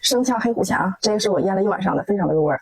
生呛黑虎虾啊，这个是我腌了一晚上的，非常的入味。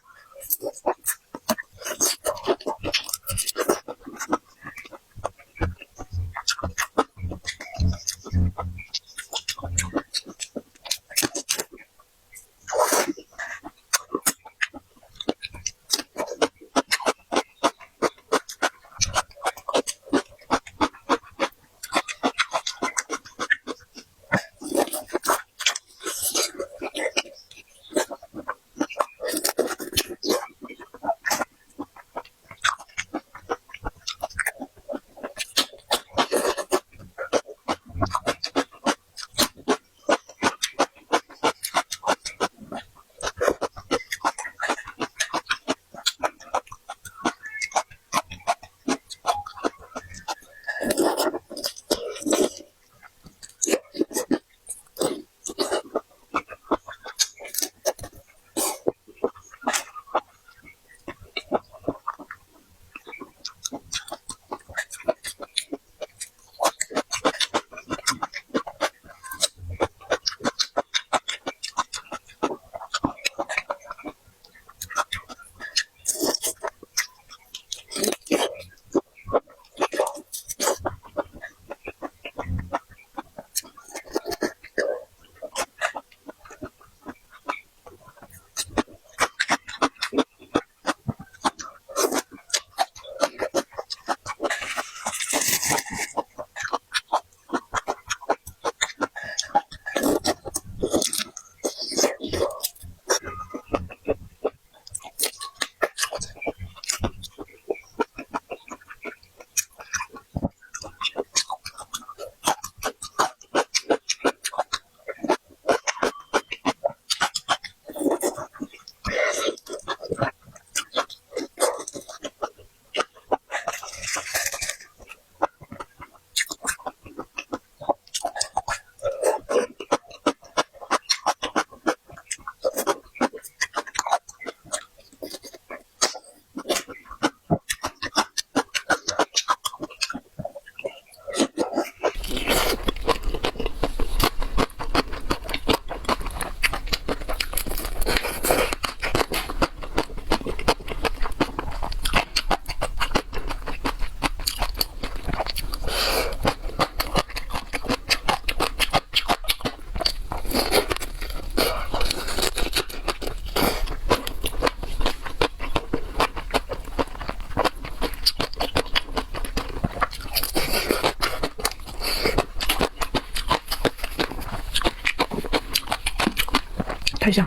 太香！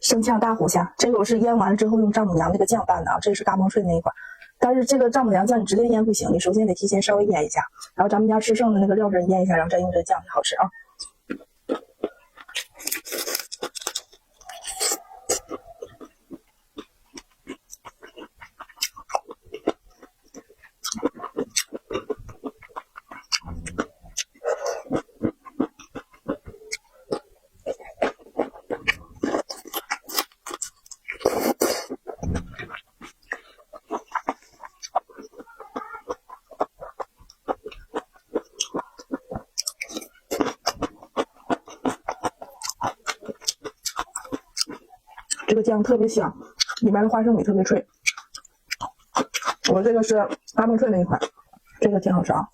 生呛大虎虾，这个我是腌完了之后用丈母娘那个酱拌的啊，这是嘎嘣脆那一款。但是这个丈母娘酱你直接腌不行，你首先得提前稍微腌一下，然后咱们家吃剩的那个料汁腌一下，然后再用这个酱就好吃啊。这个酱特别香，里面的花生米特别脆。我这个是嘎嘣脆那一款，这个挺好吃啊。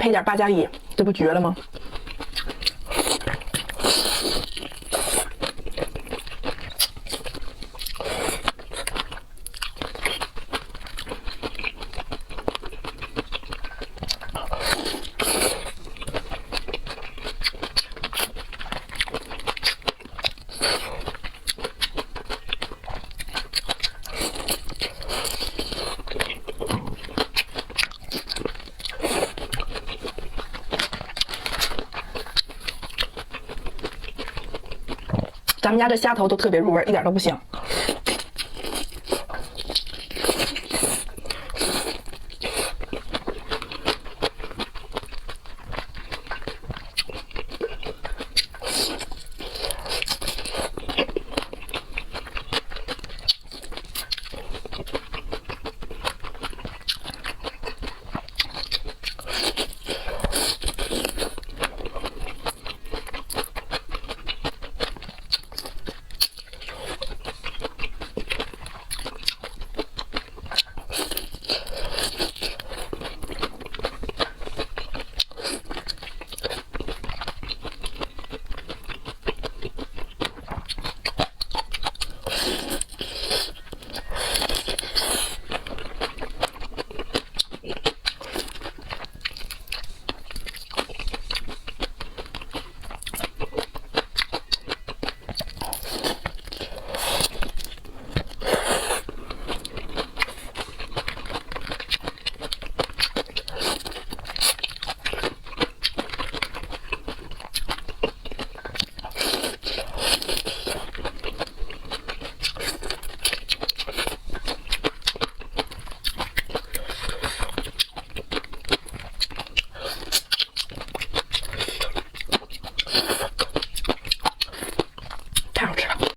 配点8+1，这不绝了吗？咱们家这虾头都特别入味，一点都不腥。